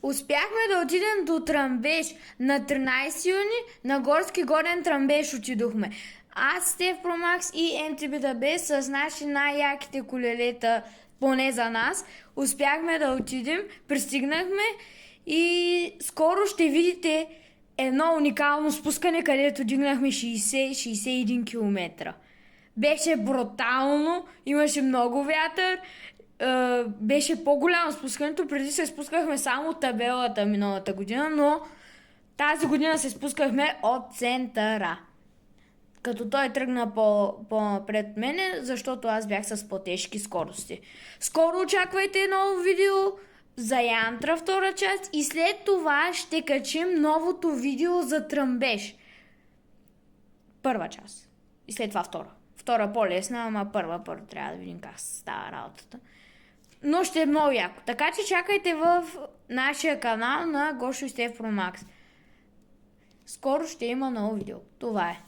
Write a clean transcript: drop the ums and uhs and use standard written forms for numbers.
Успяхме да отидем до Тръмбеш. На 13 юни на Горски горен Тръмбеш отидохме. Аз, Стеф Промакс и MTBTB с наши най-яките колелета, поне за нас, успяхме да отидем, пристигнахме и скоро ще видите едно уникално спускане, където дигнахме 60-61 км. Беше брутално, имаше много вятър, беше по-голямо спускането. Преди се спускахме само от табелата миналата година, но тази година се спускахме от центъра. Като той тръгна по-пред мене, защото аз бях с по-тежки скорости. Скоро очаквайте ново видео за Янтра втора част и след това ще качим новото видео за Тръмбеш. Първа част. И след това втора. Втора по-лесна, ама първа трябва да видим как става работата. Но ще е много яко. Така че чакайте в нашия канал на Гошо и Стеф Про Макс. Скоро ще има ново видео. Това е.